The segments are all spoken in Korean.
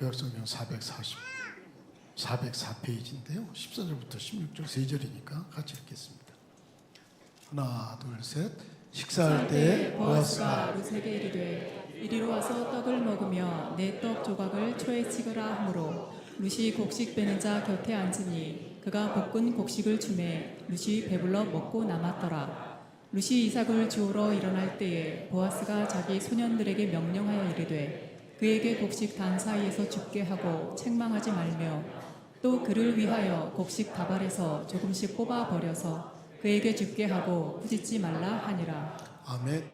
구약성경 404페이지인데요. 14절부터 16절 3절이니까 같이 읽겠습니다. 하나, 둘, 셋. 식사할 때 보아스가 룻에게 이르되 이리로 와서 떡을 먹으며 내 떡 조각을 초에 찍으라 하므로 룻이 곡식 빼는 자 곁에 앉으니 그가 볶은 곡식을 주매 룻이 배불러 먹고 남았더라. 룻이 이삭을 주우러 일어날 때에 보아스가 자기 소년들에게 명령하여 이르되 그에게 곡식 단 사이에서 죽게 하고 책망하지 말며 또 그를 위하여 곡식 다발에서 조금씩 뽑아 버려서 그에게 죽게 하고 꾸짖지 말라 하니라. 아멘.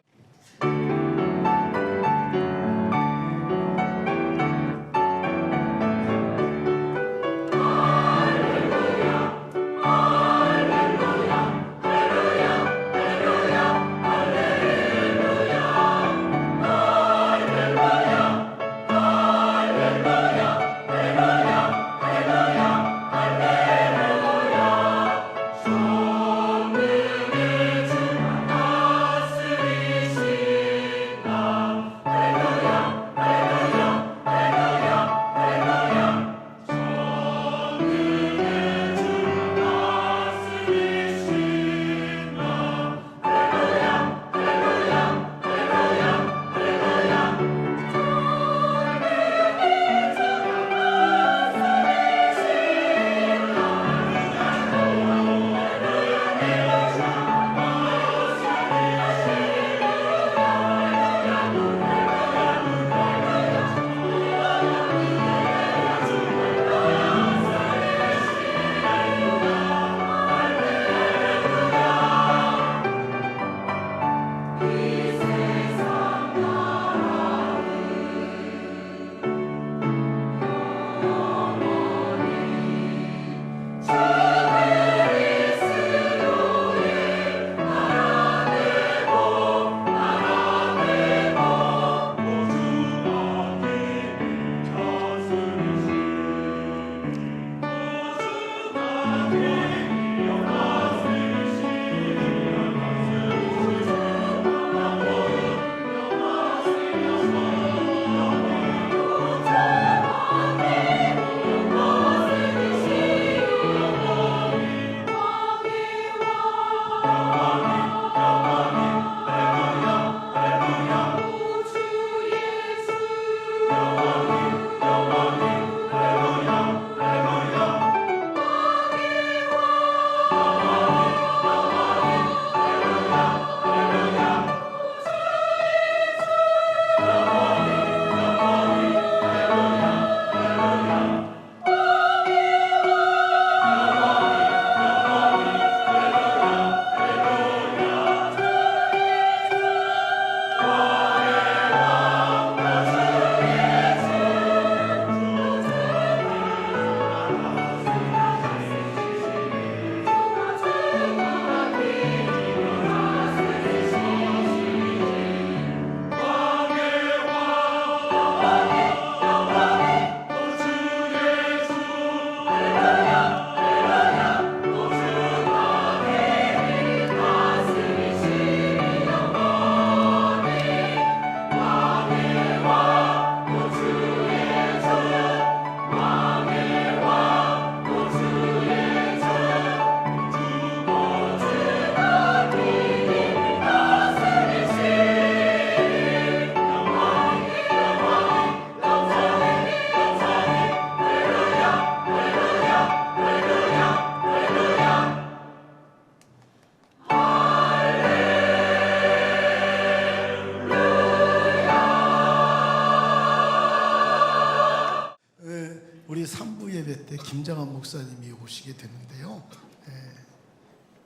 우리 3부 예배 때 김장한 목사님이 오시게 되는데요.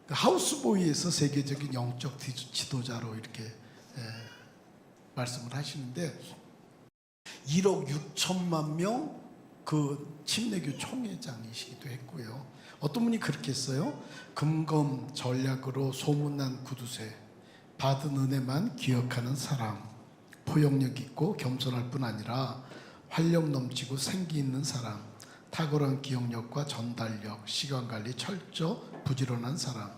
하우스보이에서 세계적인 영적 지도자로 이렇게 말씀을 하시는데 1억 6천만 명 그 침례교 총회장이시기도 했고요. 어떤 분이 그렇게 했어요. 금검 전략으로 소문난 구두쇠, 받은 은혜만 기억하는 사람, 포용력 있고 겸손할 뿐 아니라 활력 넘치고 생기 있는 사람, 탁월한 기억력과 전달력, 시간관리 철저, 부지런한 사람,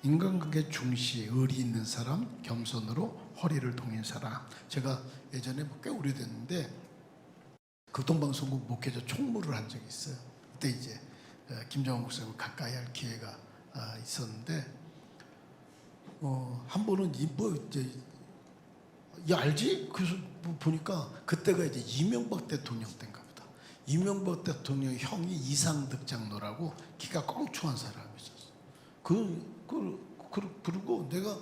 인간관계 중시, 의리 있는 사람, 겸손으로 허리를 동인 사람. 제가 예전에 꽤 오래됐는데 극동방송국 목회자 총무를 한 적이 있어요. 그때 이제 김정은 목사님 가까이 할 기회가 있었는데 한 번은 뭐 이제 알지? 그래서 보니까 그때가 이제 이명박 대통령 때인가 보다. 이명박 대통령 형이 이상득 장로라고 키가 껑충한 사람이 있었어. 그리고 내가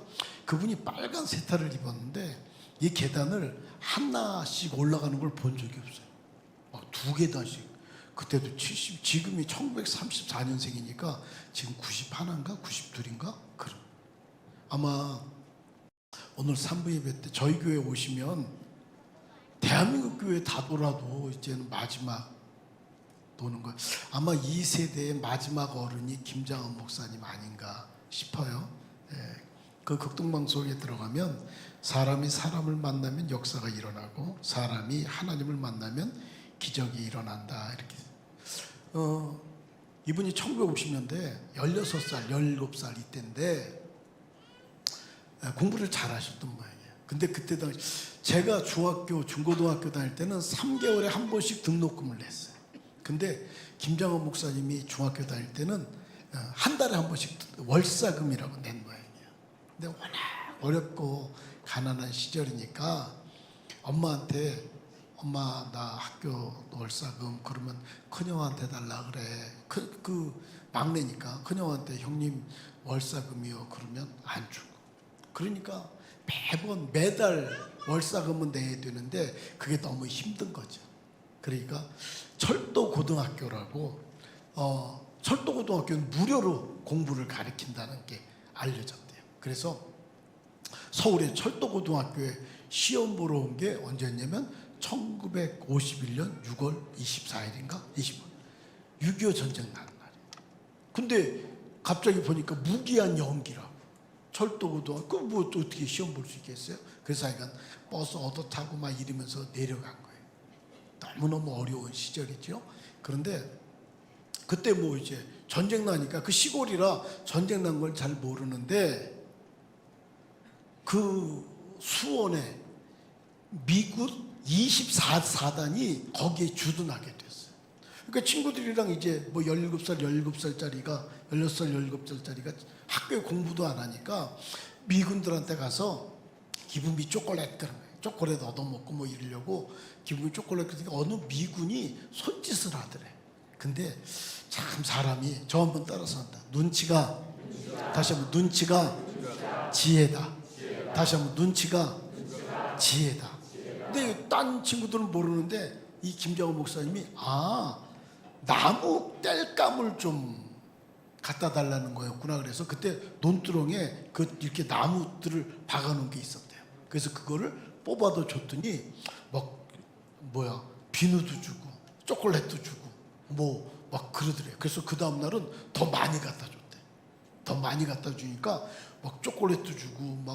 그분이 빨간 세타를 입었는데 이 계단을 하나씩 올라가는 걸 본 적이 없어요. 두 계단씩. 그때도 70, 지금이 1934년생이니까 지금 91인가 92인가 그런. 아마 오늘 3부 예배 때 저희 교회 오시면 대한민국 교회 다 돌아도 이제는 마지막 도는 거. 아마 이 세대의 마지막 어른이 김장원 목사님 아닌가 싶어요. 그 극동방송에 들어가면 사람이 사람을 만나면 역사가 일어나고 사람이 하나님을 만나면 기적이 일어난다 이렇게. 이분이 1950년대 16살, 17살 이때인데 공부를 잘하셨던 모양이에요. 근데 그때 당시 제가 중학교, 중고등학교 다닐 때는 3개월에 한 번씩 등록금을 냈어요. 근데 김장원 목사님이 중학교 다닐 때는 한 달에 한 번씩 월사금이라고 낸 모양이에요. 근데 워낙 어렵고 가난한 시절이니까 엄마한테 엄마 나 학교 월사금 그러면 큰형한테 달라 그래. 그 막내니까 큰형한테 형님 월사금이요 그러면 안 주고. 그러니까 매달 월사금은 내야 되는데 그게 너무 힘든 거죠. 그러니까 철도고등학교라고 철도고등학교는 무료로 공부를 가르친다는 게 알려졌대요. 그래서 서울의 철도고등학교에 시험 보러 온 게 언제였냐면 1951년 6월 24일인가? 6.25 전쟁 나는 날이에요. 근데 갑자기 보니까 무기한 연기라고. 철도고등학교 뭐 어떻게 시험 볼 수 있겠어요? 그래서 하여간 버스 얻어 타고 막 이러면서 내려간 거예요. 너무너무 어려운 시절이죠. 그런데 그때 뭐 이제 전쟁 나니까 그 시골이라 전쟁 난 걸 잘 모르는데 그 수원에 미군 24사단이 거기에 주둔하게 됐어요. 그러니까 친구들이랑 이제 뭐 17살짜리가 16살, 17살짜리가 학교에 공부도 안 하니까 미군들한테 가서 기분비 초콜릿 그런 거예요. 초콜릿 얻어먹고 뭐 이러려고 기분비 초콜릿 그러니까 어느 미군이 손짓을 하더래. 근데 참 사람이 저 한번 따라서 한다. 눈치가 다시 한번 눈치가 지혜다. 다시 한번 눈치가 지혜다. 근데 딴 친구들은 모르는데 이 김장원 목사님이 나무 땔감을 좀 갖다 달라는 거였구나. 그래서 그때 논두렁에 이렇게 나무들을 박아놓은 게 있었대요. 그래서 그거를 뽑아도 줬더니 비누도 주고 초콜릿도 주고 막 그러더래요. 그래서 그 다음 날은 더 많이 갖다 줬대. 더 많이 갖다 주니까 막 초콜릿도 주고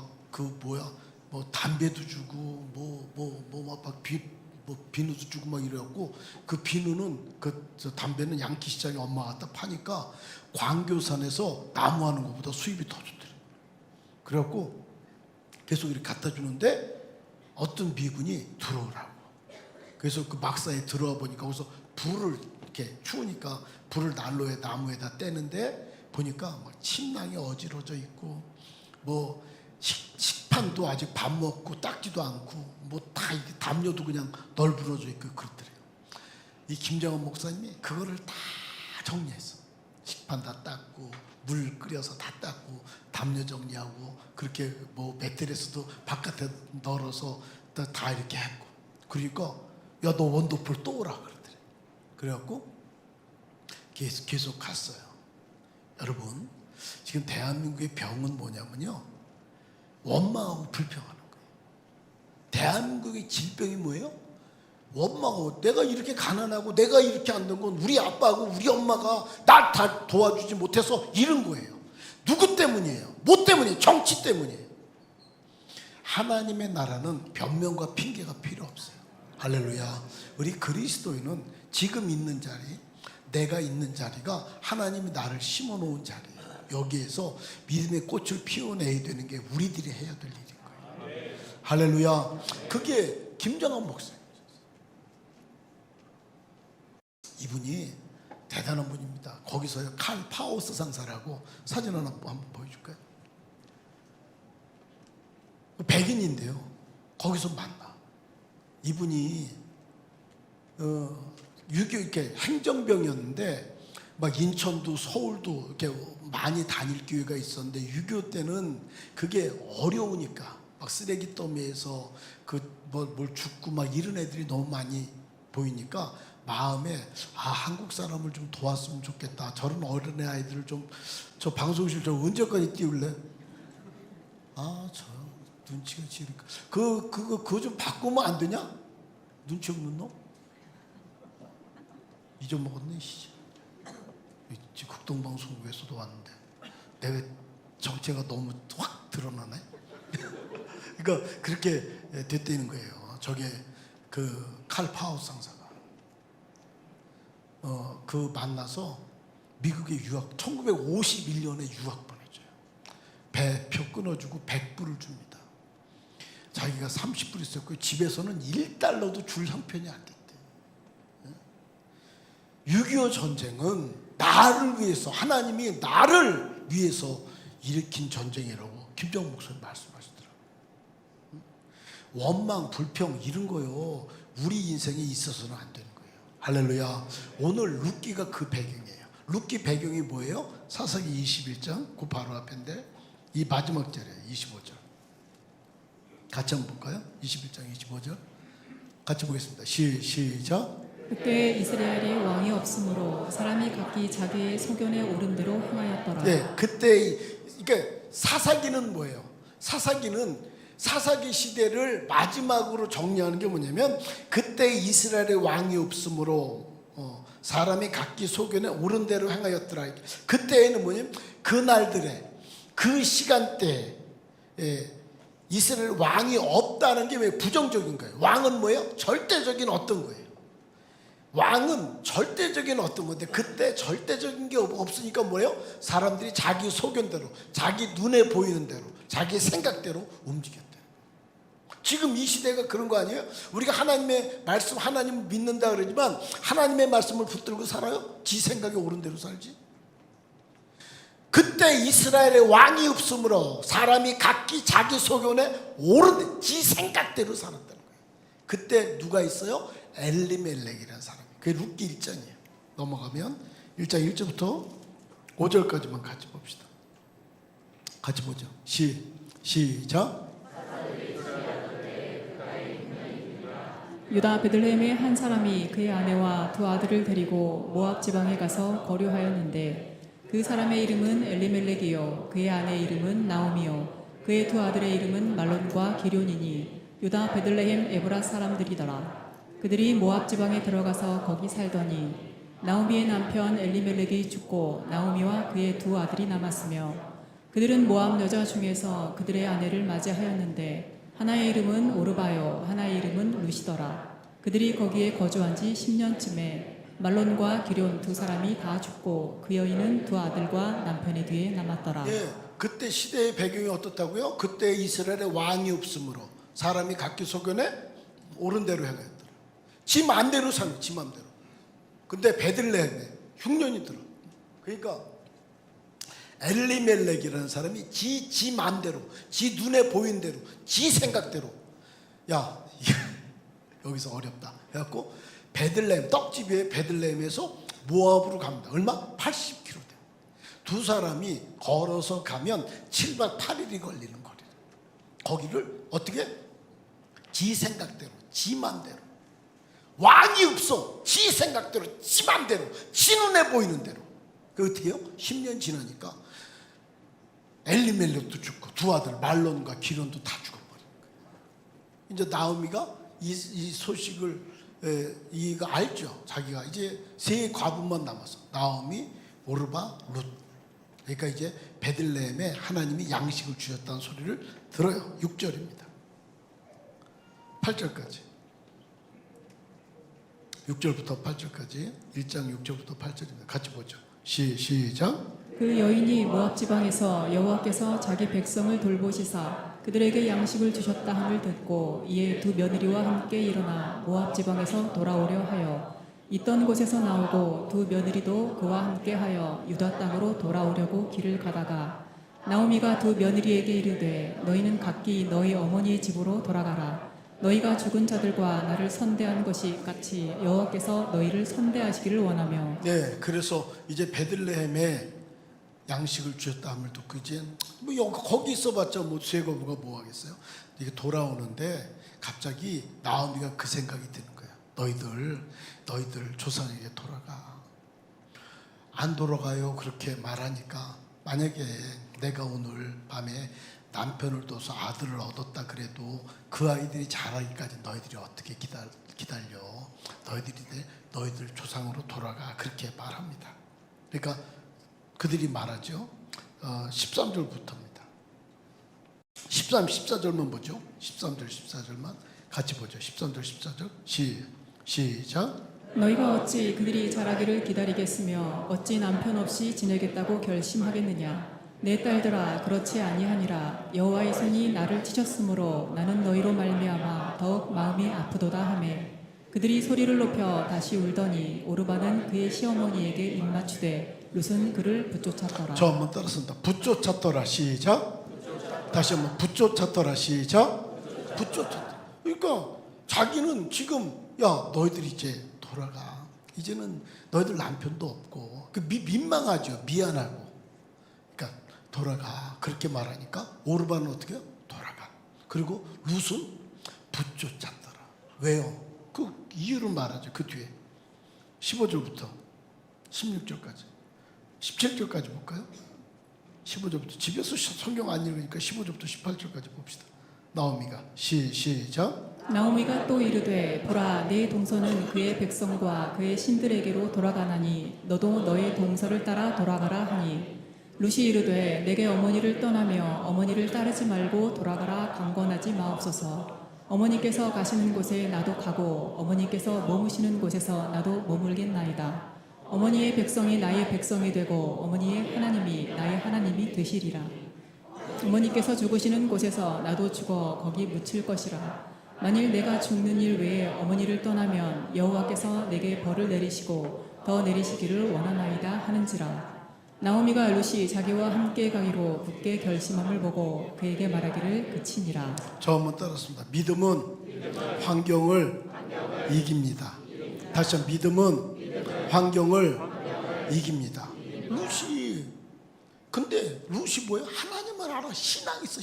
담배도 주고 비누도 주고 막 이래갖고 그 비누는 저 담배는 양키시장에 엄마가 갖다 파니까 광교산에서 나무하는 것보다 수입이 더 좋더래. 그래갖고 계속 이렇게 갖다 주는데 어떤 미군이 들어오라고. 그래서 그 막사에 들어와 보니까 거기서 불을 이렇게 추우니까 불을 난로에 나무에다 떼는데 보니까 침낭이 어지러져 있고 식판도 아직 밥 먹고 닦지도 않고 다 담요도 그냥 널브러져 있고 그렇더래요. 이 김장원 목사님이 그거를 다 정리했어. 식판 다 닦고 물 끓여서 다 닦고 담요 정리하고 그렇게 매트리스도 바깥에 널어서 다 이렇게 했고 그러니까 야 너 원더풀 또 오라 그러더래. 그래갖고 계속 갔어요. 여러분 지금 대한민국의 병은 뭐냐면요 원망하고 불평하는 거예요. 대한민국의 질병이 뭐예요? 원망하고 내가 이렇게 가난하고 내가 이렇게 안 된 건 우리 아빠하고 우리 엄마가 날 다 도와주지 못해서 이런 거예요. 누구 때문이에요? 뭐 때문이에요? 정치 때문이에요. 하나님의 나라는 변명과 핑계가 필요 없어요. 할렐루야. 우리 그리스도인은 지금 있는 자리, 내가 있는 자리가 하나님이 나를 심어놓은 자리예요. 여기에서 믿음의 꽃을 피워내야 되는 게 우리들이 해야 될 일인 거예요. 할렐루야. 그게 김장원 목사님. 이분이 대단한 분입니다. 거기서요 칼 파우스 상사라고 사진 하나 한번 보여줄까요? 백인인데요. 거기서 만나. 이분이 6.25 이렇게 행정병이었는데 막 인천도 서울도 이렇게 많이 다닐 기회가 있었는데 6.25 때는 그게 어려우니까 막 쓰레기 더미에서 뭘 죽고 막 이런 애들이 너무 많이 보이니까 마음에 한국 사람을 좀 도왔으면 좋겠다. 저런 어린애 아이들을 좀 저 방송실 저 언제까지 띄울래? 저 눈치가 지니까 그거 좀 바꾸면 안 되냐? 눈치 없는 놈? 잊어먹었네. 국동방송국에서도 왔는데 내가 정체가 너무 확 드러나네. 그러니까 그렇게 됐다는 거예요. 저게 그 칼 파우스 상사가 그 만나서 미국에 유학 1951년에 유학 보내줘요. 배표 끊어주고 100불을 줍니다. 자기가 30불 있었고 집에서는 1달러도 줄 형편이 안 됐대. 6.25 전쟁은 나를 위해서 하나님이 나를 위해서 일으킨 전쟁이라고 김정은 목사님 말씀하시더라고요. 원망, 불평 이런 거요 우리 인생에 있어서는 안 되는 거예요. 할렐루야. 오늘 룻기가 그 배경이에요. 룻기 배경이 뭐예요? 사사기 21장 그 바로 앞인데 이 마지막 절에 25절 같이 한번 볼까요? 21장 25절 같이 보겠습니다. 시작. 그때 이스라엘에 왕이 없으므로 사람이 각기 자기의 소견에 오른 대로 행하였더라. 네, 그때 그러니까 사사기는 뭐예요? 사사기는 사사기 시대를 마지막으로 정리하는 게 뭐냐면 그때 이스라엘에 왕이 없으므로 사람이 각기 소견에 옳은 대로 행하였더라. 그때에는 뭐냐면 그 날들에 그 시간대에 이스라엘 왕이 없다는 게 왜 부정적인 거예요? 왕은 뭐예요? 절대적인 어떤 거예요? 왕은 절대적인 어떤 건데 그때 절대적인 게 없으니까 뭐예요? 사람들이 자기 소견대로 자기 눈에 보이는 대로 자기 생각대로 움직였대요. 지금 이 시대가 그런 거 아니에요? 우리가 하나님의 말씀 하나님을 믿는다 그러지만 하나님의 말씀을 붙들고 살아요? 지 생각에 옳은 대로 살지? 그때 이스라엘에 왕이 없으므로 사람이 각기 자기 소견에 옳은 대로 지 생각대로 살았다는 거예요. 그때 누가 있어요? 엘리멜렉이라는 사람이. 그게 룻기 1장이에요. 넘어가면 1장 1절부터 5절까지만 같이 봅시다. 같이 보죠. 시작. 유다 베들레헴의 한 사람이 그의 아내와 두 아들을 데리고 모압 지방에 가서 거류하였는데 그 사람의 이름은 엘리멜렉이요 그의 아내의 이름은 나오미요 그의 두 아들의 이름은 말론과 기럯이니 유다 베들레헴 에브라 사람들이더라. 그들이 모압 지방에 들어가서 거기 살더니 나오미의 남편 엘리멜렉이 죽고 나오미와 그의 두 아들이 남았으며 그들은 모압 여자 중에서 그들의 아내를 맞이하였는데 하나의 이름은 오르바요 하나의 이름은 루시더라. 그들이 거기에 거주한 지 10년쯤에 말론과 기럯 두 사람이 다 죽고 그 여인은 두 아들과 남편의 뒤에 남았더라. 예, 그때 시대의 배경이 어떻다고요? 그때 이스라엘에 왕이 없으므로 사람이 각기 소견에 옳은 대로 행하였더라. 지 맘대로 사는 지 맘대로. 근데 베들레헴에 흉년이 들어. 그러니까 엘리멜렉이라는 사람이 지 맘대로 지 눈에 보인 대로 지 생각대로 야 여기서 어렵다 해갖고 베들레헴 떡집에 베들레헴에서 모압으로 갑니다. 얼마? 80km 돼. 두 사람이 걸어서 가면 7박 8일이 걸리는 거리를 거기를 어떻게? 지 생각대로 지 맘대로 왕이 없어 지 생각대로 지 맘대로 지 눈에 보이는 대로 그 어떻게 해요? 10년 지나니까 엘리멜렉도 죽고 두 아들 말론과 기럯도 다 죽어버린 거예요. 이제 나오미가 이 소식을 이거 알죠. 자기가 이제 세 과부만 남았어. 나오미, 오르바, 룻. 그러니까 이제 베들레헴에 하나님이 양식을 주셨다는 소리를 들어요. 6절입니다. 8절까지. 6절부터 8절까지 1장 6절부터 8절입니다. 같이 보죠. 시작. 그 여인이 모압 지방에서 여호와께서 자기 백성을 돌보시사 그들에게 양식을 주셨다 함을 듣고 이에 두 며느리와 함께 일어나 모압 지방에서 돌아오려 하여 있던 곳에서 나오고 두 며느리도 그와 함께하여 유다 땅으로 돌아오려고 길을 가다가 나오미가 두 며느리에게 이르되 너희는 각기 너희 어머니의 집으로 돌아가라. 너희가 죽은 자들과 나를 선대한 것이 같이 여호와께서 너희를 선대하시기를 원하며. 네, 그래서 이제 베들레헴에 양식을 주셨다 함을 듣고 이제 뭐 거기 있어봤자 뭐 쇠거부가 뭐 하겠어요? 이게 돌아오는데 갑자기 나오미가 그 생각이 드는 거예요. 너희들 조상에게 돌아가. 안 돌아가요. 그렇게 말하니까 만약에 내가 오늘 밤에 남편을 둬서 아들을 얻었다 그래도 그 아이들이 자라기까지 너희들이 어떻게 기다려? 너희들 조상으로 돌아가. 그렇게 말합니다. 그러니까 그들이 말하죠. 13절부터입니다. 13, 14절만 보죠. 13절, 14절만 같이 보죠. 13절, 14절 시작. 너희가 어찌 그들이 자라기를 기다리겠으며 어찌 남편 없이 지내겠다고 결심하겠느냐. 내 딸들아 그렇지 아니하니라. 여호와의 손이 나를 치셨으므로 나는 너희로 말미암아 더욱 마음이 아프도다 하매 그들이 소리를 높여 다시 울더니 오르바는 그의 시어머니에게 입맞추되 룻은 그를 붙쫓았더라. 저 한번 따라쓴다. 붙쫓았더라. 시작. 다시 한번 붙쫓았더라. 시작. 붙쫓았다. 그러니까 자기는 지금 야 너희들이 이제 돌아가. 이제는 너희들 남편도 없고 민망하죠. 미안하고. 그러니까 돌아가. 그렇게 말하니까 오르바는 어떻게 해요? 돌아가. 그리고 룻은 붙쫓았더라. 왜요? 그 이유를 말하죠. 그 뒤에 15절부터 16절까지 17절까지 볼까요? 15절부터 집에서 성경 안 읽으니까 15절부터 18절까지 봅시다. 나오미가 시작. 나오미가 또 이르되 보라 내 동서는 그의 백성과 그의 신들에게로 돌아가나니 너도 너의 동서를 따라 돌아가라 하니 룻이 이르되 내게 어머니를 떠나며 어머니를 따르지 말고 돌아가라 강권하지 마옵소서. 어머니께서 가시는 곳에 나도 가고 어머니께서 머무시는 곳에서 나도 머물겠나이다. 어머니의 백성이 나의 백성이 되고 어머니의 하나님이 나의 하나님이 되시리라. 어머니께서 죽으시는 곳에서 나도 죽어 거기 묻힐 것이라. 만일 내가 죽는 일 외에 어머니를 떠나면 여호와께서 내게 벌을 내리시고 더 내리시기를 원하나이다 하는지라. 나오미가 룻이 자기와 함께 가기로 굳게 결심함을 보고 그에게 말하기를 그치니라. 저 한번 따랐습니다. 믿음은 환경을 이깁니다. 다시 한번 믿음은 환경을 이깁니다. 근데 룻이 뭐예요? 하나님을 알아. 신앙이 있어.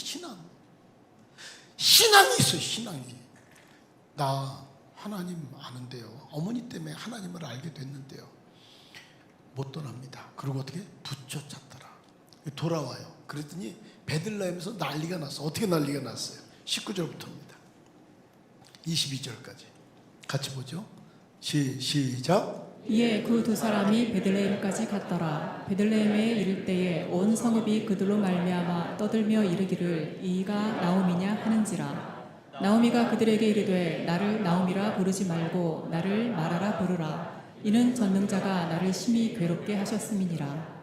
신앙이 있어. 신앙이. 나 하나님 아는데요. 어머니 때문에 하나님을 알게 됐는데요. 못 떠납니다. 그리고 어떻게? 붙여잡더라. 돌아와요. 그랬더니 베들레헴에서 난리가 났어. 어떻게 난리가 났어요? 19절부터입니다. 22절까지 같이 보죠. 시작. 이에 그 두 사람이 베들레헴까지 갔더라. 베들레헴에 이를 때에 온 성읍이 그들로 말미암아 떠들며 이르기를 이가 나오미냐 하는지라. 나오미가 그들에게 이르되 나를 나오미라 부르지 말고 나를 마라라 부르라. 이는 전능자가 나를 심히 괴롭게 하셨음이니라.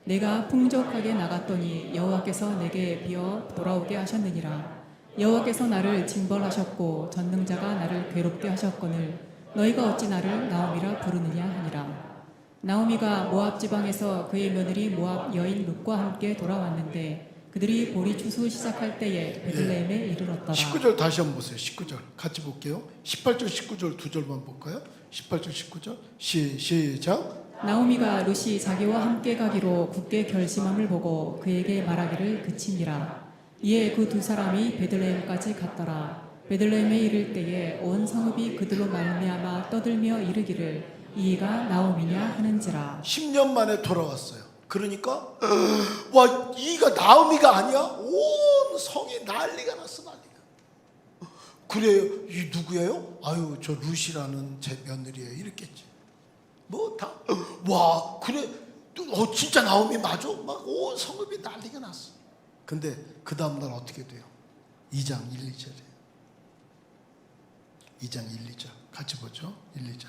내가 풍족하게 나갔더니 여호와께서 내게 비어 돌아오게 하셨느니라. 여호와께서 나를 징벌하셨고 전능자가 나를 괴롭게 하셨거늘 너희가 어찌 나를 나오미라 부르느냐 하니라. 나오미가 모압 지방에서 그의 며느리 모압 여인 룻과 함께 돌아왔는데 그들이 보리 추수 시작할 때에 베들레헴에 이르렀더라. 19절 다시 한번 보세요. 19절 같이 볼게요. 18절 19절 두 절만 볼까요? 18절 19절 시작. 나오미가 룻이 자기와 함께 가기로 굳게 결심함을 보고 그에게 말하기를 그치니라. 이에 그 두 사람이 베들레헴까지 갔더라. 베들레헴에 이를 때에 온 성읍이 그들로 말미암아 떠들며 이르기를 이가 나오미냐 하는지라. 10년 만에 돌아왔어요. 그러니까 와 이가 나오미가 아니야? 온 성이 난리가 났어. 그래요. 이 누구예요? 아유 저 룻이라는 제 며느리예요. 이랬겠지. 뭐 다 와 그래 진짜 나오미 맞아? 막 온 성읍이 난리가 났어. 근데 그 다음날 어떻게 돼요? 2장 1, 2절이에요. 2장 1, 2절 같이 보죠. 1, 2절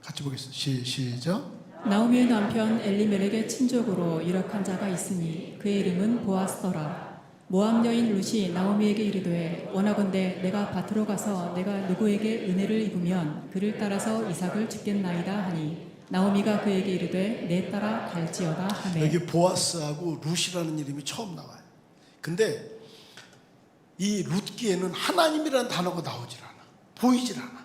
같이 보겠습니다. 시작. 나오미의 남편 엘리멜렉의 친족으로 유력한 자가 있으니 그의 이름은 보아스더라. 모압 여인 룻이 나오미에게 이르되 원하건대 내가 밭으로 가서 내가 누구에게 은혜를 입으면 그를 따라서 이삭을 죽겠나이다 하니 나오미가 그에게 이르되 내 따라 갈지어다 하매. 여기 보아스하고 룻이라는 이름이 처음 나와요. 근데 이 룻기에는 하나님이라는 단어가 나오질 않아. 보이질 않아.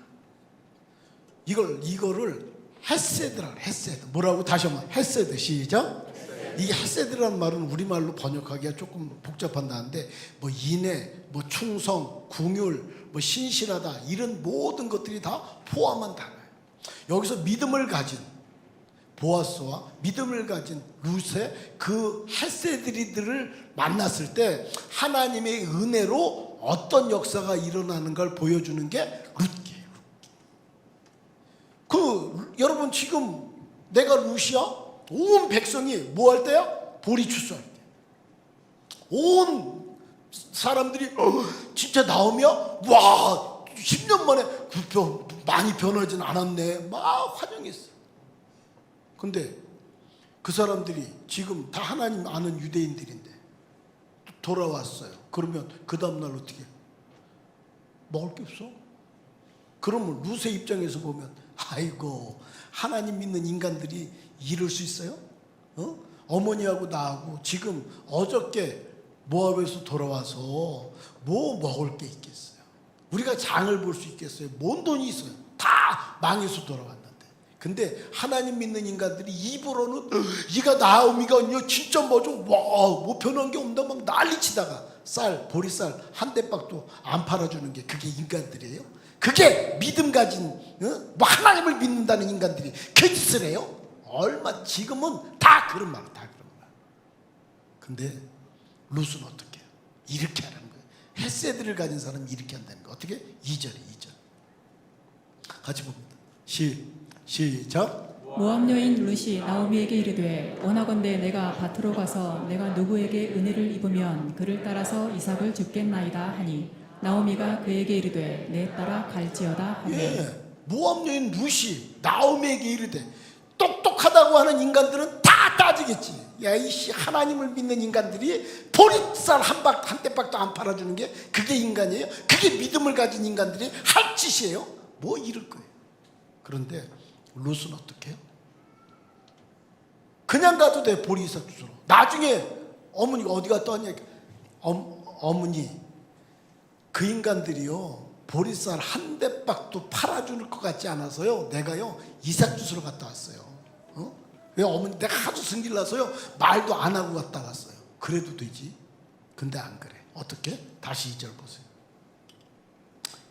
이거를 헤세드라. 헤세드. 뭐라고? 다시 한번 헤세드. 시작. 이게 헤세드라는 말은 우리말로 번역하기가 조금 복잡한다는데 뭐 인애, 뭐 충성, 궁율, 뭐 신실하다 이런 모든 것들이 다 포함한 단어예요. 여기서 믿음을 가진 보아스와 믿음을 가진 룻의 그 헤세드리들을 만났을 때 하나님의 은혜로 어떤 역사가 일어나는 걸 보여주는 게 룻기예요. 여러분 지금 내가 룻이야? 온 백성이 뭐 할 때야? 보리 추수할 때. 온 사람들이 진짜 나오며 와 10년 만에 많이 변하진 않았네 막 환영했어. 근데 그 사람들이 지금 다 하나님 아는 유대인들인데 돌아왔어요. 그러면 그 다음날 어떻게 해? 먹을 게 없어. 그러면 룻의 입장에서 보면 아이고 하나님 믿는 인간들이 이럴 수 있어요? 어머니하고 나하고 지금 어저께 모압에서 돌아와서 뭐 먹을 게 있겠어요? 우리가 장을 볼 수 있겠어요? 뭔 돈이 있어요? 다 망해서 돌아왔는데. 근데 하나님 믿는 인간들이 입으로는 이가 나오미가 진짜 뭐죠? 뭐 변한 게 없나 막 난리치다가 보리쌀 한 대박도 안 팔아주는 게 그게 인간들이에요? 그게 믿음 가진 뭐 하나님을 믿는다는 인간들이 그 짓을 해요? 지금은 다 그런 말, 다 그런 말. 근데 룻은 어떻게 해요? 이렇게 하는 거예요. 헤세드를 가진 사람이 이렇게 한다는 거예요. 어떻게? 2절에 2절 같이 봅니다. 시작. 모압 여인 룻이 나오미에게 이르되 원하건대 내가 밭으로 가서 내가 누구에게 은혜를 입으면 그를 따라서 이삭을 죽겠나이다 하니 나오미가 그에게 이르되 내 따라 갈지어다 하매. 예, 모압 여인 룻이 나오미에게 이르되 똑똑하다고 하는 인간들은 다 따지겠지. 야 이씨 하나님을 믿는 인간들이 보리쌀 한 대박도 안 팔아주는 게 그게 인간이에요? 그게 믿음을 가진 인간들이 할 짓이에요? 뭐 이럴 거예요. 그런데 룻은 어떻게 해요? 그냥 가도 돼. 보리쌀 주스로. 나중에 어머니가 어디 갔다 왔냐? 어머니 그 인간들이요 보리쌀 한 대박도 팔아줄 것 같지 않아서요 내가요 이삭 주스로 갔다 왔어요. 왜 어머니 내가 하도 승질나서요 말도 안 하고 갔다 왔어요. 그래도 되지. 근데 안 그래. 어떻게? 다시 2절 보세요.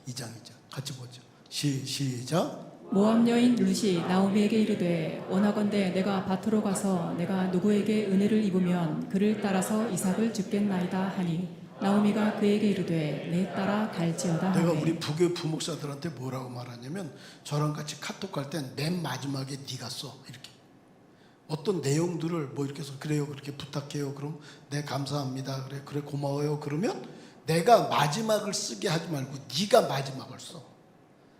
2장 2절 같이 보죠. 시작. 모압 여인 룻이 나오미에게 이르되 원하건대 내가 밭으로 가서 내가 누구에게 은혜를 입으면 그를 따라서 이삭을 죽겠나이다 하니 나오미가 그에게 이르되 내 따라 갈지어다 하매. 내가 우리 부교 부목사들한테 뭐라고 말하냐면 저랑 같이 카톡할 땐 맨 마지막에 네가 써 이렇게 어떤 내용들을 뭐 이렇게 해서 그래요 그렇게 부탁해요 그럼 네 감사합니다 그래 고마워요 그러면 내가 마지막을 쓰게 하지 말고 네가 마지막을 써.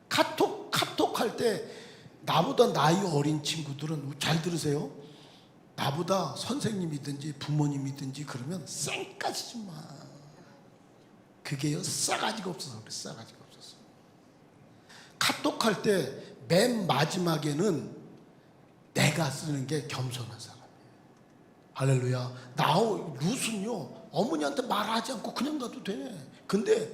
카톡 할 때 나보다 나이 어린 친구들은 잘 들으세요. 나보다 선생님이든지 부모님이든지 그러면 쌩까지지 마. 그게요 싸가지가 없어서 그래. 싸가지가 없어서. 카톡 할 때 맨 마지막에는 내가 쓰는 게 겸손한 사람이에요. 할렐루야. 룻은요 어머니한테 말하지 않고 그냥 가도 돼. 근데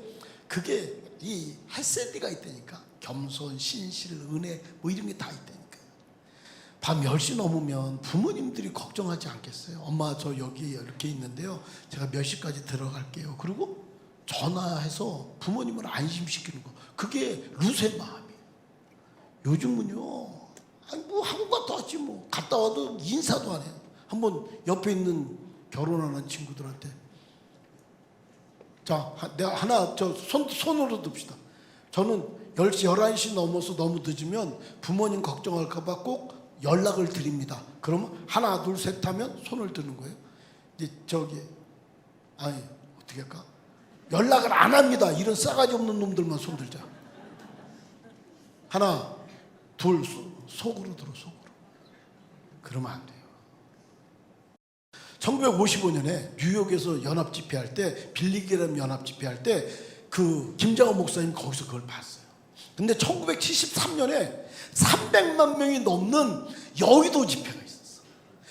그게 이 헤세드가 있다니까. 겸손, 신실, 은혜 뭐 이런 게 다 있다니까. 밤 10시 넘으면 부모님들이 걱정하지 않겠어요? 엄마 저 여기 이렇게 있는데요 제가 몇 시까지 들어갈게요. 그리고 전화해서 부모님을 안심시키는 거. 그게 룻의 마음이에요. 요즘은요 아니 뭐 한국 갔다 왔지 뭐. 갔다 와도 인사도 안 해요. 한번 옆에 있는 결혼하는 친구들한테 자 내가 하나 손으로 듭시다. 저는 10시 11시 넘어서 너무 늦으면 부모님 걱정할까 봐 꼭 연락을 드립니다. 그러면 하나 둘 셋 하면 손을 드는 거예요. 이제 아니 어떻게 할까? 연락을 안 합니다. 이런 싸가지 없는 놈들만 손 들자. 하나 둘 속으로 들어 속으로. 그러면 안 돼요. 1955년에 뉴욕에서 연합 집회할 때, 빌리그램 연합 집회할 때 그 김장원 목사님 거기서 그걸 봤어요. 근데 1973년에 300만 명이 넘는 여의도 집회가 있었어.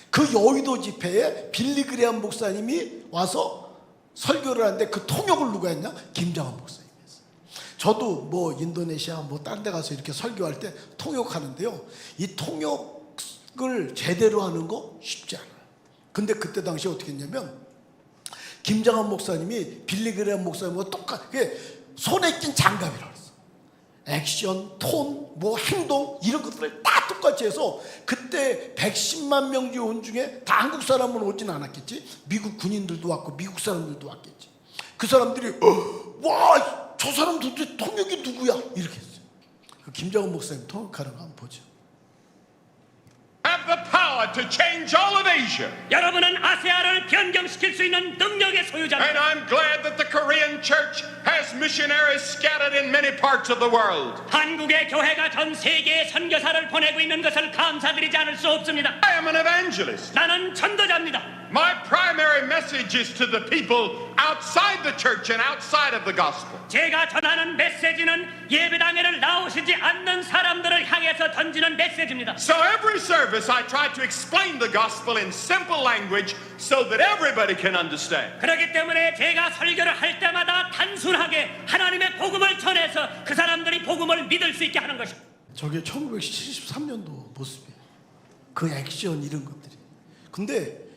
그 여의도 집회에 빌리그레암 목사님이 와서 설교를 하는데 그 통역을 누가 했냐? 김장원 목사님이 했어요. 저도 뭐 인도네시아 뭐 딴 데 가서 이렇게 설교할 때 통역하는데요, 이 통역을 제대로 하는 거 쉽지 않아요. 근데 그때 당시에 어떻게 했냐면, 김장원 목사님이 빌리그레암 목사님과 똑같게 손에 낀 장갑이라고 했어. 액션, 톤, 뭐 행동 이런 것들을 다 똑같이 해서, 그때 110만 명 온 중에 다 한국 사람은 오진 않았겠지. 미국 군인들도 왔고 미국 사람들도 왔겠지. 그 사람들이 와, 저 사람 도대체 통역이 누구야? 이렇게 했어요. 그 김장원 목사님 통역하는 거 한번 보죠. Have the power to change all of Asia. 여러분은 아시아를 변경시킬 수 있는 능력의 And 소유자입니다. I'm glad that the Korean church has missionaries scattered in many parts of the world. 한국의 교회가 전 세계에 선교사를 보내고 있는 것을 감사드리지 않을 수 없습니다. I am an evangelist. 나는 전도자입니다. My primary message is to the people outside the church and outside of the gospel. 제가 전하는 메시지는 예배당에를 나오시지 않는 사람들을 향해서 던지는 메시지입니다. So every service I try to explain the gospel in simple language so that everybody can understand. 그렇기 때문에 제가 설교를 할 때마다 단순하게 하나님의 복음을 전해서 그 사람들이 복음을 믿을 수 있게 하는 것입니다. 저게 1973년도 모습이에요. 그 액션 이런 것들이. 근데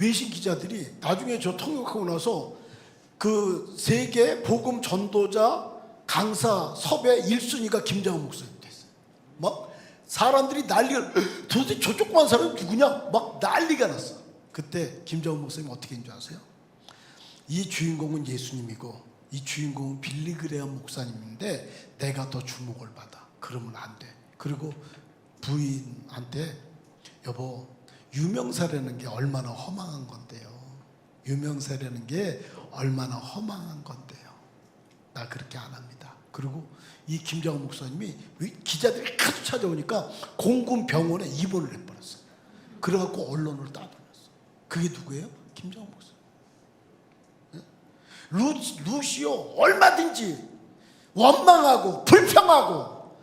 외신 기자들이 나중에 저 통역하고 나서 그 세계 복음 전도자 강사 섭외 1순위가 김장원 목사님 됐어요. 막 사람들이 난리가, 도대체 저 조그만 사람이 누구냐? 막 난리가 났어. 그때 김장원 목사님 어떻게 했는 줄 아세요? 이 주인공은 예수님이고 이 주인공은 빌리그레암 목사님인데 내가 더 주목을 받아. 그러면 안 돼. 그리고 부인한테, 여보, 유명세라는 게 얼마나 허망한 건데요. 유명세라는 게 얼마나 허망한 건데요. 나 그렇게 안 합니다. 그리고 이 김장원 목사님이 기자들이 가득 찾아오니까 공군 병원에 입원을 해버렸어요. 그래갖고 언론을 따돌렸어. 그게 누구예요? 김장원 목사님. 루시오 얼마든지 원망하고 불평하고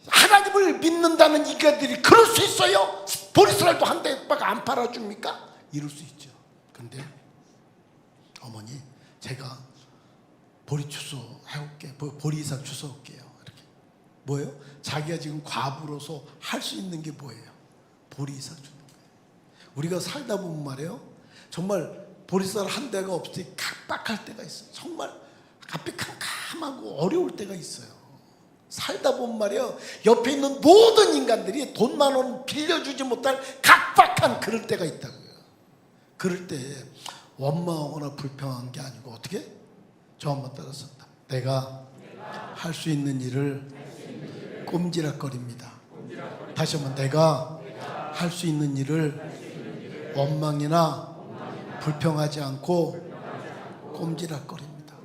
하나님을 믿는다는 이가들이 그럴 수 있어요? 보리쌀도 한 대밖에 안 팔아줍니까? 이럴 수 있죠. 근데 어머니, 제가 보리 추수 해올게, 보리 이삭 주워 올게요. 이렇게. 뭐예요? 자기가 지금 과부로서 할 수 있는 게 뭐예요? 보리 이삭 주는 거예요. 우리가 살다 보면 말이에요, 정말 보리쌀 한 대가 없을 때 각박할 때가 있어요. 정말 앞이 캄캄하고 어려울 때가 있어요. 살다 보면 말이에요, 옆에 있는 모든 인간들이 돈 10,000원 빌려주지 못할 각박한 그럴 때가 있다고요. 그럴 때 원망하거나 불평한 게 아니고 어떻게? 저 한번 따라섰다. 내가 할 수 있는 일을 꼼지락거립니다. 다시 한번, 내가 할 수 있는 일을 원망이나 불평하지 않고 꼼지락거립니다.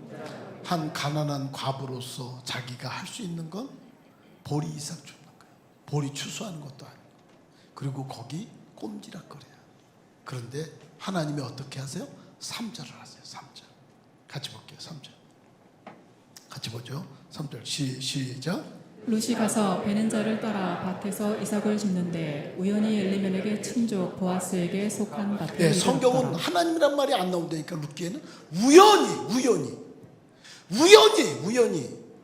한 가난한 과부로서 자기가 할 수 있는 건 보리 이삭 주는 거예요. 보리 추수하는 것도 아니고. 그리고 거기 꼼지락거려요. 그런데 하나님이 어떻게 하세요? 3절을 하세요. 3절. 같이 볼게요. 3절. 같이 보죠. 3절 시작. 룻이 가서 베는자를 따라 밭에서 이삭을 줍는데 우연히 엘리멜렉의 친족 보아스에게 속한 밭에 네, 성경은 하나님이란 말이 안 나온다니까. 룻기에는 우연히.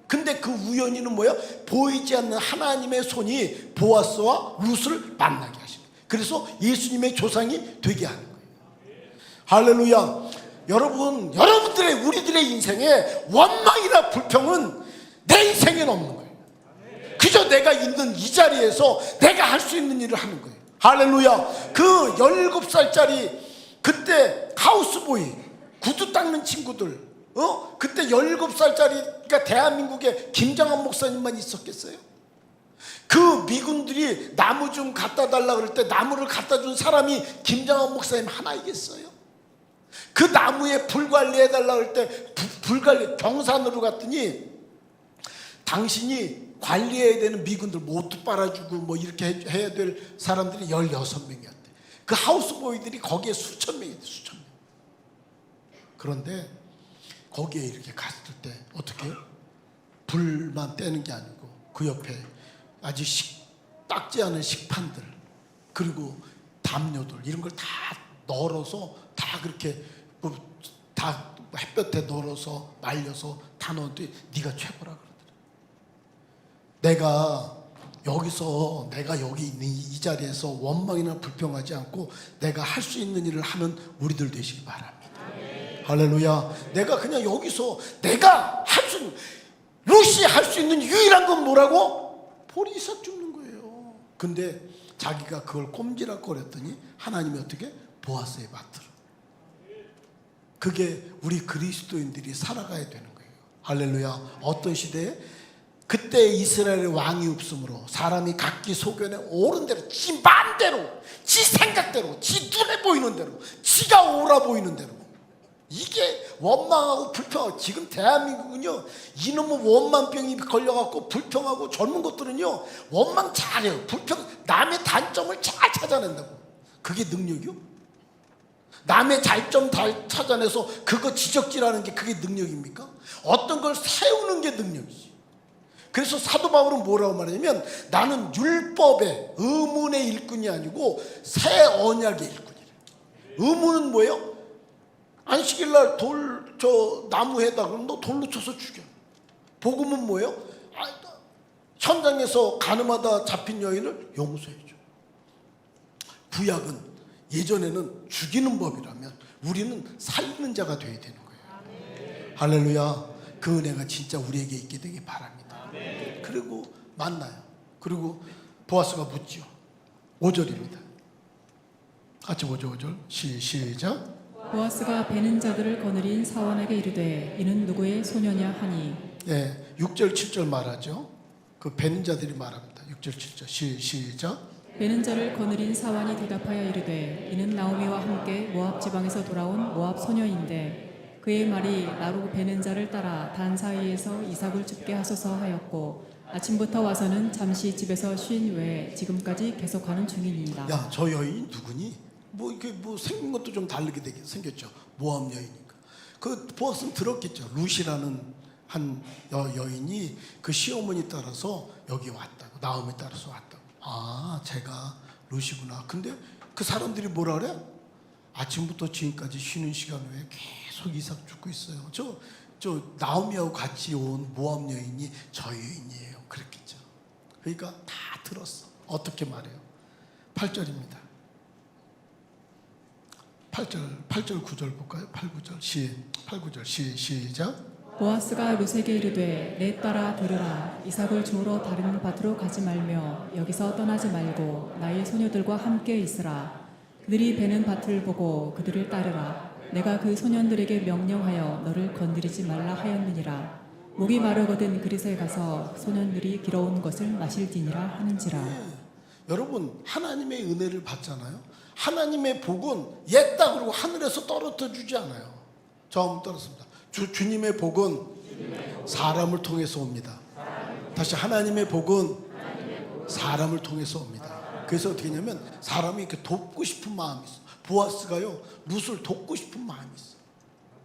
근데 그 우연히는 뭐야? 보이지 않는 하나님의 손이 보아스와 룻을 만나게 하십니다. 그래서 예수님의 조상이 되게 하는 거예요. 할렐루야. 여러분, 여러분들의, 우리들의 인생에 원망이나 불평은 내 인생에는 없는 거예요. 그저 내가 있는 이 자리에서 내가 할 수 있는 일을 하는 거예요. 할렐루야. 그 17살짜리 그때 하우스보이, 구두 닦는 친구들, 그때 17살짜리가 대한민국에 김장원 목사님만 있었겠어요? 그 미군들이 나무 좀 갖다 달라 그럴 때 나무를 갖다 준 사람이 김장원 목사님 하나이겠어요? 그 나무에 불 관리해달라 그럴 때 불관리 경산으로 갔더니 당신이 관리해야 되는 미군들 모두 빨아주고 뭐 이렇게 해야 될 사람들이 16명이었대. 그 하우스보이들이 거기에 수천 명이 돼, 수천 명. 그런데 거기에 이렇게 갔을 때 어떻게 해요? 불만 떼는 게 아니고 그 옆에 아주 딱지 않은 식판들, 그리고 담요들 이런 걸 다 널어서 다 그렇게 다 햇볕에 널어서 말려서 다 넣었더니 네가 최고라 그러더래. 내가 여기 있는 이 자리에서 원망이나 불평하지 않고 내가 할 수 있는 일을 하는 우리들 되시기 바랍니다. 할렐루야. 내가 그냥 여기서 내가 할 수 있는, 루시 할 수 있는 유일한 건 뭐라고? 볼이 이삭 줍는 거예요. 근데 자기가 그걸 꼼지락거렸더니 하나님이 어떻게? 보아스의 밭으로. 그게 우리 그리스도인들이 살아가야 되는 거예요. 할렐루야. 어떤 시대에? 그때 이스라엘의 왕이 없으므로 사람이 각기 소견에 옳은 대로 지 마음대로, 지 생각대로, 지 눈에 보이는 대로, 지가 옳아 보이는 대로, 이게 원망하고 불평하고. 지금 대한민국은요, 이놈의 원망병이 걸려갖고 불평하고 젊은 것들은요 원망 잘해요. 불평, 남의 단점을 잘 찾아낸다고. 그게 능력이요? 남의 잘점 찾아내서 그거 지적질하는 게 그게 능력입니까? 어떤 걸 세우는 게 능력이지. 그래서 사도 바울은 뭐라고 말하냐면, 나는 율법의 의문의 일꾼이 아니고 새 언약의 일꾼이래. 의문은 뭐예요? 안식일날 나무에다 그러면 너 돌로 쳐서 죽여. 복음은 뭐예요? 현장에서 가늠하다 잡힌 여인을 용서해줘. 구약은 예전에는 죽이는 법이라면 우리는 살리는 자가 되어야 되는 거예요. 할렐루야. 그 은혜가 진짜 우리에게 있게 되기 바랍니다. 그리고 만나요. 그리고 보아스가 묻죠. 5절입니다. 같이 보죠. 5절 시작. 보아스가 베는 자들을 거느린 사원에게 이르되 이는 누구의 소녀냐 하니. 6절 7절 말하죠. 그 베는 자들이 말합니다. 6절 7절 시작. 베는 자를 거느린 사원이 대답하여 이르되 이는 나오미와 함께 모압 지방에서 돌아온 모압 소녀인데 그의 말이 나로 베는 자를 따라 단 사이에서 이삭을 죽게 하소서 하였고 아침부터 와서는 잠시 집에서 쉰 외에 지금까지 계속하는 중이니이다. 야, 저 여인이 누구니? 이게 생긴 것도 좀 다르게 생겼죠. 모압 여인이니까. 그 보아스는 들었겠죠. 루시라는 한 여인이 그 시어머니 따라서 여기 왔다고, 나오미 따라서 왔다고. 아, 제가 루시구나. 근데 그 사람들이 뭐라 그래? 아침부터 지금까지 쉬는 시간 외에 계속 이삭 죽고 있어요. 저 나오미하고 같이 온 모압 여인이 저 여인이에요. 그랬겠죠. 그러니까 다 들었어. 어떻게 말해요? 8절입니다. 8절 9절 볼까요? 8, 9절 시작. 보아스가 룻에게 이르되 내 딸아 들으라. 이삭을 주우러 다른 밭으로 가지 말며 여기서 떠나지 말고 나의 소녀들과 함께 있으라. 그들이 베는 밭을 보고 그들을 따르라. 내가 그 소년들에게 명령하여 너를 건드리지 말라 하였느니라. 목이 마르거든 그릇에 가서 소년들이 길어온 것을 마실지니라 하는지라. 여러분, 하나님의 은혜를 받잖아요. 하나님의 복은 옛다 그러고 하늘에서 떨어져 주지 않아요. 저 한번 떨었습니다. 주님의 복은 사람을 통해서 옵니다. 다시, 하나님의 복은 사람을 통해서 옵니다. 그래서 어떻게 하냐면 사람이 이렇게 돕고 싶은 마음이 있어. 보아스가요 룻을 돕고 싶은 마음이 있어.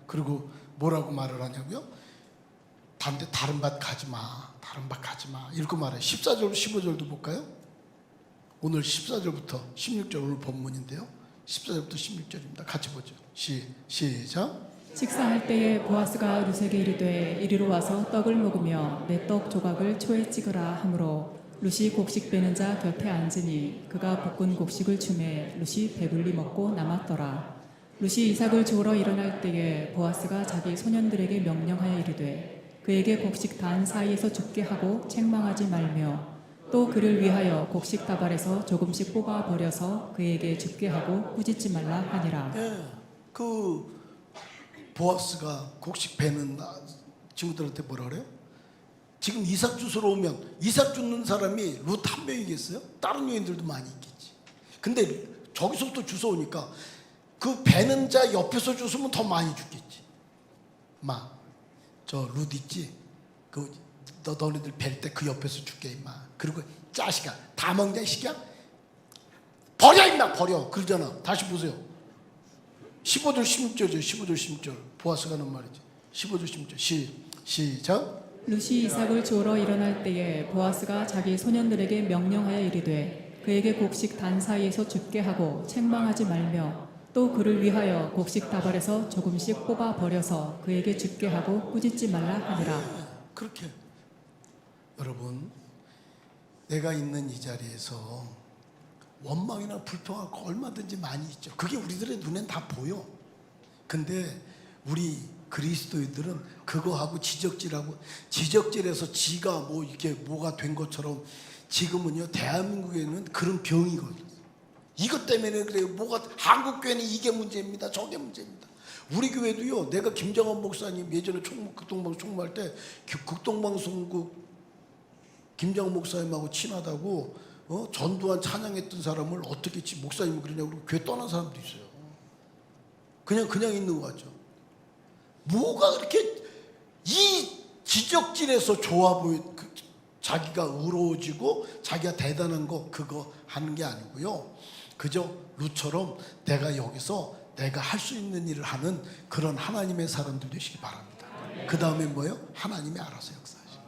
그리고 뭐라고 말을 하냐고요? 다른 밭 가지 마. 다른 밭 가지 마. 이렇게 말해요. 14절 15절도 볼까요? 오늘 14절부터 16절 오늘 본문인데요. 14절부터 16절입니다. 같이 보죠. 시작. 식사할 때에 보아스가 룻에게 이르되 이리로 와서 떡을 먹으며 내 떡 조각을 초에 찍으라 하므로 룻이 곡식 베는 자 곁에 앉으니 그가 볶은 곡식을 주매 룻이 배불리 먹고 남았더라. 룻이 이삭을 주우러 일어날 때에 보아스가 자기 소년들에게 명령하여 이르되 그에게 곡식 단 사이에서 죽게 하고 책망하지 말며 또 그를 위하여 곡식 다발에서 조금씩 뽑아 버려서 그에게 죽게 하고 꾸짖지 말라 하니라. 그 보아스가 곡식 베는 친구들한테 뭐라 그래요? 지금 이삭 주스러 오면 이삭 줍는 사람이 룻 한 명이겠어요? 다른 여인들도 많이 있겠지. 근데 저기서부터 주워오니까 그 베는 자 옆에서 주스면 더 많이 죽겠지. 저 룻 있지? 너네들 벨 때 그 옆에서 죽게 임마. 그리고 자식아 다 먹냐 이 새끼야? 버려 임마 버려 그러잖아. 다시 보세요. 15절 16절이죠. 15절 16절 보아스가 하는 말이지. 15절 16절 시작. 루시 이삭을 주우러 일어날 때에 보아스가 자기 소년들에게 명령하여 이르되 그에게 곡식 단 사이에서 줍게 하고 책망하지 말며 또 그를 위하여 곡식 다발에서 조금씩 뽑아 버려서 그에게 줍게 하고 꾸짖지 말라 하니라. 그렇게 여러분 내가 있는 이 자리에서 원망이나 불평할 거 얼마든지 많이 있죠. 그게 우리들의 눈엔 다 보여. 근데 우리 그리스도인들은 그거하고 지적질해서 지가 뭐 이렇게 뭐가 된 것처럼 지금은요 대한민국에는 그런 병이거든요. 이것 때문에 그래요. 뭐가 한국교회는 이게 문제입니다. 저게 문제입니다. 우리 교회도요. 내가 김정환 목사님 예전에 극동방송 총무할 때 극동방송국 김정환 목사님하고 친하다고 전두환 찬양했던 사람을 어떻게 목사님이 그러냐고 그러고 교회 떠난 사람도 있어요. 그냥 있는 거 같죠. 뭐가 그렇게 이 지적질에서 좋아 자기가 의로워지고 자기가 대단한 거 그거 하는 게 아니고요. 그저 루처럼 내가 여기서 내가 할 수 있는 일을 하는 그런 하나님의 사람들 되시기 바랍니다. 그 다음에 뭐예요? 하나님이 알아서 역사하십니다.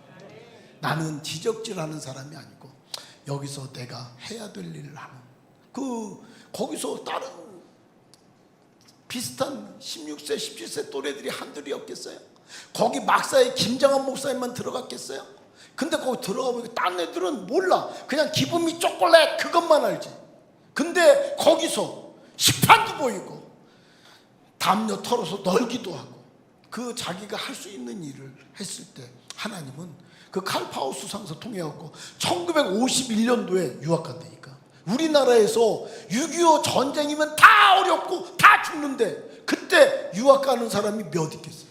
나는 지적질하는 사람이 아니고 여기서 내가 해야 될 일을 하는 거기서 다른 비슷한 16세 17세 또래들이 한둘이 없겠어요? 거기 막사에 김정환 목사님만 들어갔겠어요? 근데 거기 들어가보니까 딴 애들은 몰라. 그냥 기분이 초콜릿 그것만 알지. 근데 거기서 식판도 보이고 담요 털어서 널기도 하고 그 자기가 할 수 있는 일을 했을 때 하나님은 그 칼파우스 상사 통해 갖고 1951년도에 유학 간다니까. 우리나라에서 6.25 전쟁이면 다 어렵고 다 죽는데 그때 유학 가는 사람이 몇 있겠어요?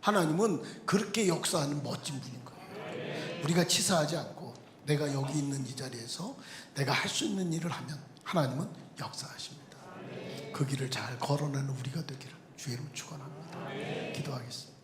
하나님은 그렇게 역사하는 멋진 분인 거예요. 우리가 치사하지 않고 내가 여기 있는 이 자리에서 내가 할 수 있는 일을 하면 하나님은 역사하십니다. 그 길을 잘 걸어내는 우리가 되기를 주의 이름으로 축원합니다. 기도하겠습니다.